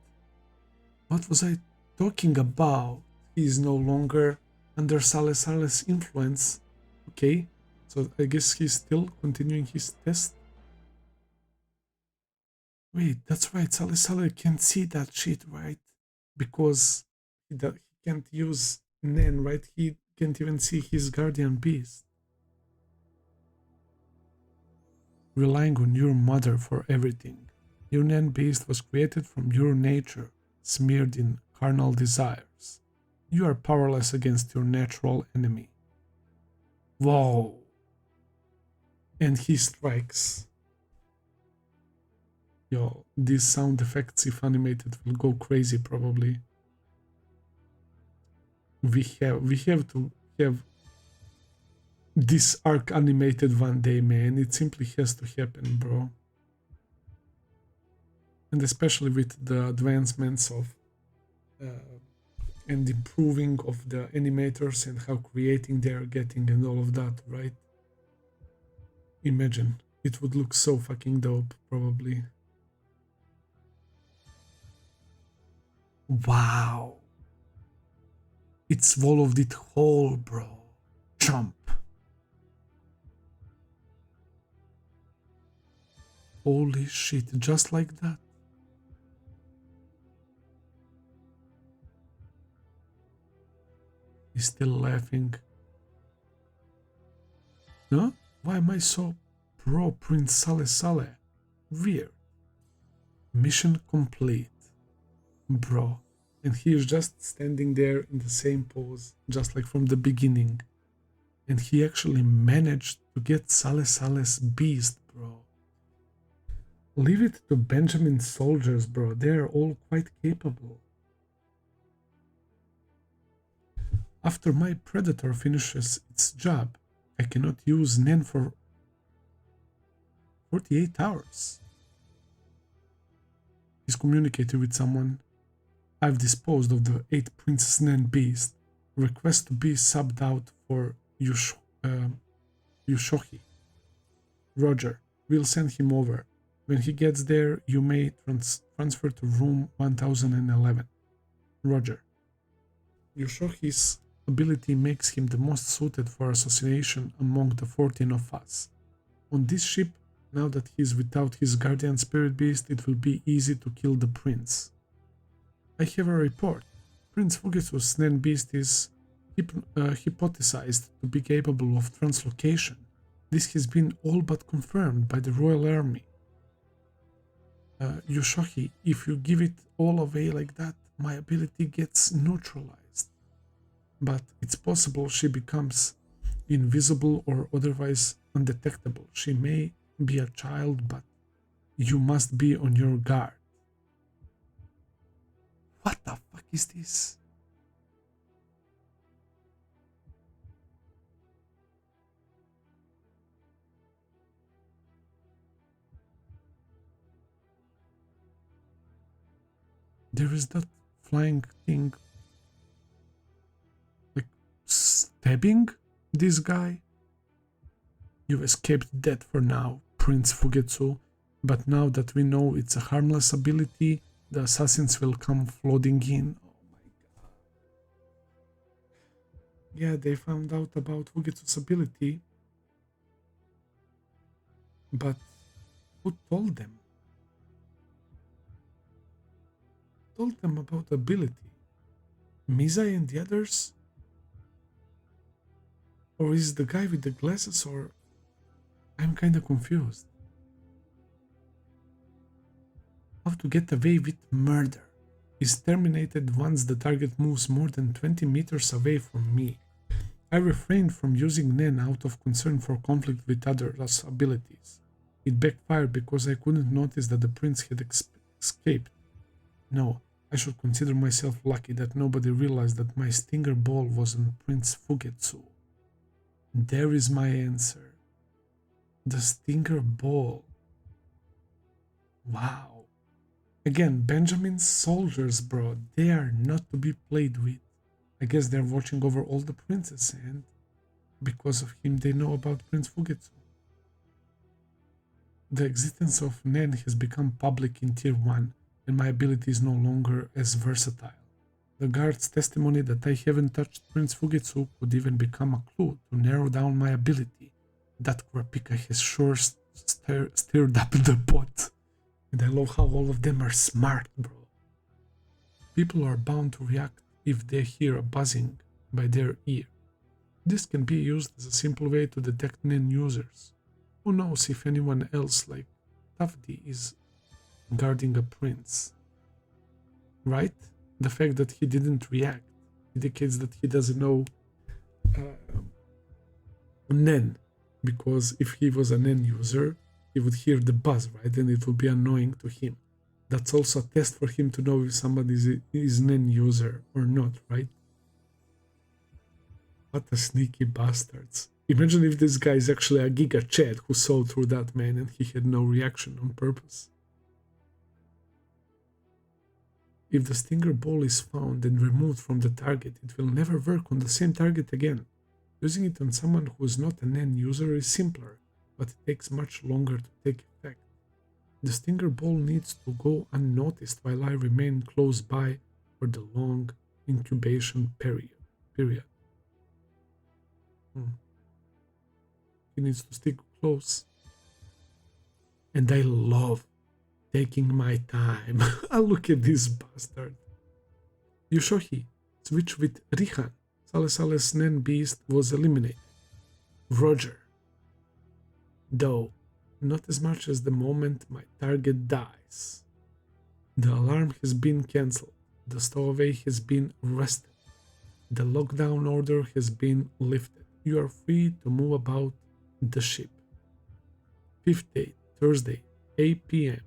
What was I talking about? He is no longer under Sale's influence. Okay, so I guess he's still continuing his test. Wait, that's right, Sale can't see that shit, right? Because he can't use Nen, right? He can't even see his guardian beast. Relying on your mother for everything. Your Nen beast was created from your nature, smeared in carnal desires. You are powerless against your natural enemy. Whoa. And he strikes. Yo, these sound effects, if animated, will go crazy probably. We have to have this arc animated one day, man. It simply has to happen, bro. And especially with the advancements of and improving of the animators and how creating they are getting and all of that, right? Imagine, it would look so fucking dope, probably. Wow. It swallowed it whole, bro. Chomp. Holy shit, just like that. He's still laughing. Huh? Why am I so pro Prince Sale? Weird. Mission complete. Bro. And he is just standing there in the same pose, just like from the beginning. And he actually managed to get Sale's beast, bro. Leave it to Benjamin's soldiers, bro. They're all quite capable. After my predator finishes its job, I cannot use Nen for 48 hours. He's communicating with someone. I've disposed of the 8 Princess Nen beast. Request to be subbed out for Yushohi. Roger, we'll send him over. When he gets there, you may transfer to room 1011. Roger. Yushohi's ability makes him the most suited for assassination among the 14 of us. On this ship, now that he is without his guardian spirit beast, it will be easy to kill the prince. I have a report. Prince Fugetsu's Nen beast is hypothesized to be capable of translocation. This has been all but confirmed by the Royal Army. Yushohi, if you give it all away like that, my ability gets neutralized. But it's possible she becomes invisible or otherwise undetectable. She may be a child, but you must be on your guard. What the fuck is this? There is that flying thing like stabbing this guy. You've escaped death for now, Prince Fugetsu, but now that we know it's a harmless ability, the assassins will come flooding in. Oh my god. Yeah, they found out about Fugetsu's ability, but who told them? Told them about ability? Mizai and the others? Or is it the guy with the glasses, or... I'm kinda confused. How to get away with murder is terminated once the target moves more than 20 meters away from me. I refrained from using Nen out of concern for conflict with others' abilities. It backfired because I couldn't notice that the prince had escaped. No, I should consider myself lucky that nobody realized that my stinger ball wasn't Prince Fugetsu. There is my answer. The stinger ball. Wow. Again, Benjamin's soldiers, bro, they are not to be played with. I guess they're watching over all the princes, and because of him, they know about Prince Fugetsu. The existence of Nen has become public in Tier 1, and my ability is no longer as versatile. The guard's testimony that I haven't touched Prince Fugetsu could even become a clue to narrow down my ability. That Kurapika has sure stirred up the pot. And I love how all of them are smart, bro. People are bound to react if they hear a buzzing by their ear. This can be used as a simple way to detect Nen users. Who knows if anyone else like Tafdi is guarding a prince? Right? The fact that he didn't react indicates that he doesn't know Nen. Because if he was an Nen user, he would hear the buzz, right? And it would be annoying to him. That's also a test for him to know if somebody is Nen user or not, right? What a sneaky bastards. Imagine if this guy is actually a Giga Chad who saw through that, man, and he had no reaction on purpose. If the stinger ball is found and removed from the target, it will never work on the same target again. Using it on someone who is not an end user is simpler, but it takes much longer to take effect. The stinger ball needs to go unnoticed while I remain close by for the long incubation period. He needs to stick close. And I love taking my time. Look at this bastard. Yushohi switched with Rihan. Sale's Nen beast was eliminated. Roger. Though, not as much as the moment my target dies. The alarm has been cancelled. The stowaway has been arrested. The lockdown order has been lifted. You are free to move about the ship. 5th day, Thursday, 8 p.m.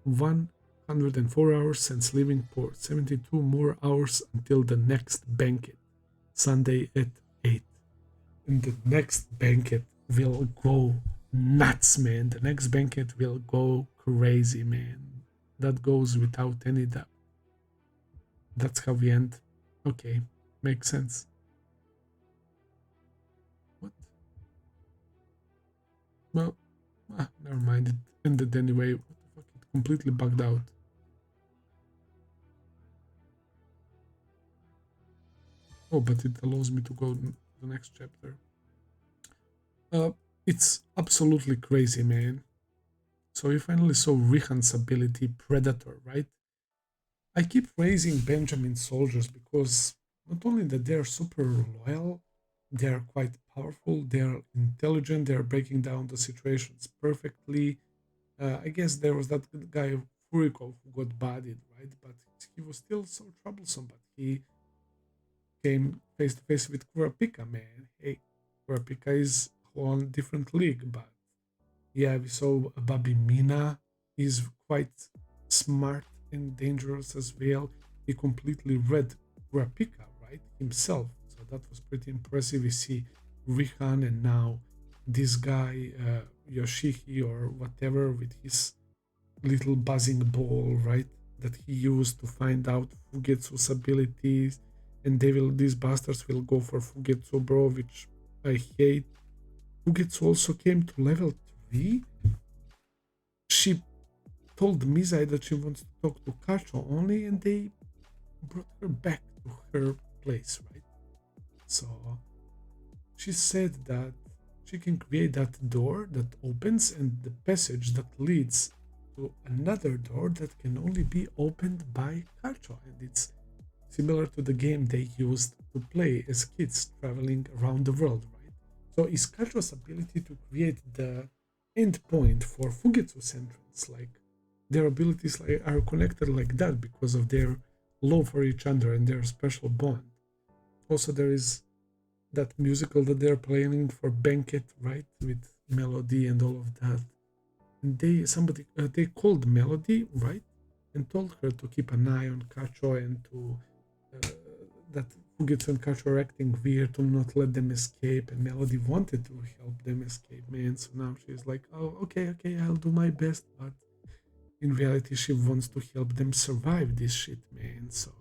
104 hours since leaving port. 72 more hours until the next banquet. Sunday at 8. And the next banquet will go nuts, man. The next banquet will go crazy, man. That goes without any doubt. That's how we end. Okay, makes sense. What? Well, never mind. It ended anyway. What the fuck? It completely bugged out. Oh, but it allows me to go to the next chapter. It's absolutely crazy, man. So you finally saw Rihan's ability, Predator, right? I keep praising Benjamin's soldiers because not only that they're super loyal, they're quite powerful, they're intelligent, they're breaking down the situations perfectly. I guess there was that guy Furiko who got bodied, right? But he was still so troublesome, but he came face to face with Kurapika, man. Hey, Kurapika is on different league, but yeah, we saw Babi Mina is quite smart and dangerous as well. He completely read Kurapika, right, himself. So that was pretty impressive. We see Rihan and now this guy, Yoshihi or whatever, with his little buzzing ball, right, that he used to find out Fugetsu's abilities. And these bastards will go for Fugetsu, bro, which I hate. Fugetsu also came to level 3. She told Mizai that she wants to talk to Kacho only, and they brought her back to her place, right? So she said that she can create that door that opens and the passage that leads to another door that can only be opened by Kacho, and it's similar to the game they used to play as kids traveling around the world, right? So is Kacho's ability to create the endpoint for Fugetsu's entrance, like their abilities are connected like that because of their love for each other and their special bond. Also, there is that musical that they're playing for Banquet, right, with Melody and all of that. And they called Melody, right? and told her to keep an eye on Cacho and to that Fugitsu and Cacho are acting weird, to not let them escape, and Melody wanted to help them escape, man. So now she's like, oh, okay, I'll do my best, but in reality she wants to help them survive this shit, man. So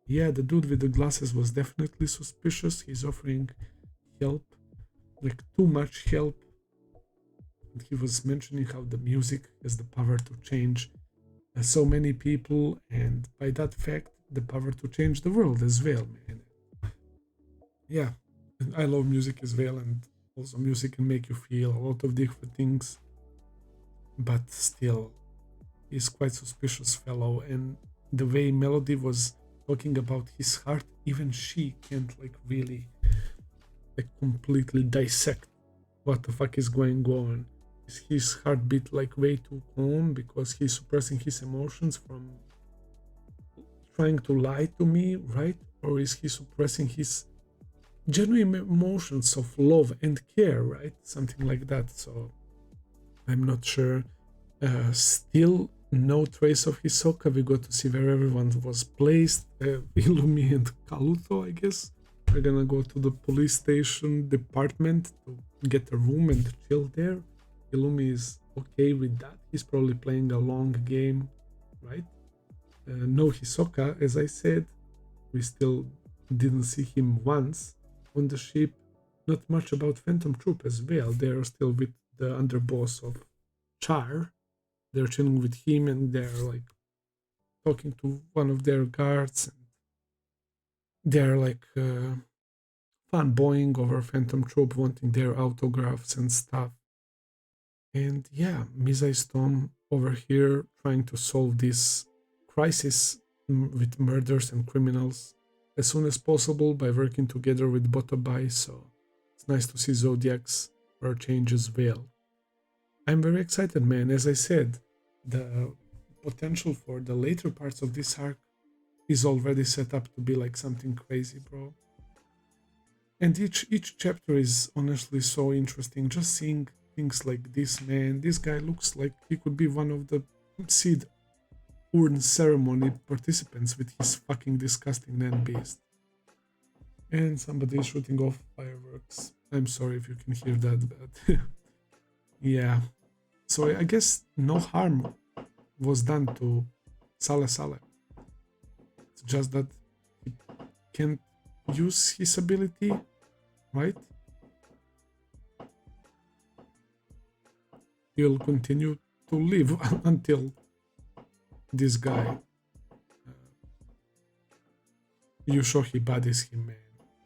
yeah, the dude with the glasses was definitely suspicious. He's offering help, like too much help. And he was mentioning how the music has the power to change so many people, and by that fact, the power to change the world as well, man. Yeah, and I love music as well, and also music can make you feel a lot of different things, but still, he's quite suspicious fellow, and the way Melody was talking about his heart, even she can't like really like completely dissect what the fuck is going on. Is his heartbeat like way too calm because he's suppressing his emotions from trying to lie to me, right? Or is he suppressing his genuine emotions of love and care, right? Something like that. So I'm not sure. Still no trace of Hisoka. We got to see where everyone was placed. Illumi and Kalluto, I guess. We're gonna go to the police station department to get a room and chill there. Illumi is okay with that. He's probably playing a long game, right? No Hisoka, as I said. We still didn't see him once on the ship. Not much about Phantom Troop as well. They're still with the underboss of Char. They're chilling with him and they're like talking to one of their guards. And they're like fanboying over Phantom Troop, wanting their autographs and stuff. And yeah, Mizaistom over here trying to solve this crisis with murders and criminals as soon as possible by working together with Botobai. So it's nice to see Zodiacs for a change as well. I'm very excited, man. As I said, the potential for the later parts of this arc is already set up to be like something crazy, bro. And each chapter is honestly so interesting. Just seeing things like this, man. This guy looks like he could be one of the seed urn ceremony participants with his fucking disgusting Nan beast. And somebody is shooting off fireworks. I'm sorry if you can hear that, but yeah. So I guess no harm was done to Sale. It's just that he can't use his ability, right? He'll continue to live until this guy Yushohi bodies him, man.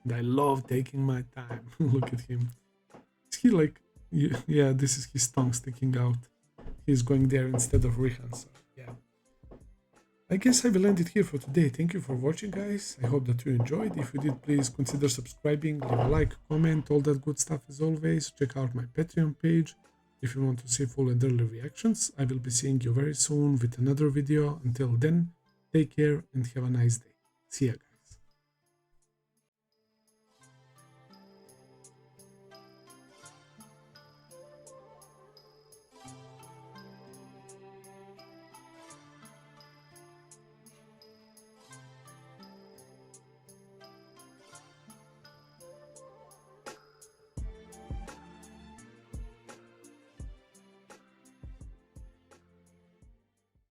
And I love taking my time. Look at him. Is he like, yeah, this is his tongue sticking out. He's going there instead of Rihan, so yeah. I guess I will end it here for today. Thank you for watching, guys. I hope that you enjoyed. If you did, please consider subscribing, leave a like, comment, all that good stuff as always. Check out my Patreon page if you want to see full and early reactions. I will be seeing you very soon with another video. Until then, take care and have a nice day. See ya, guys.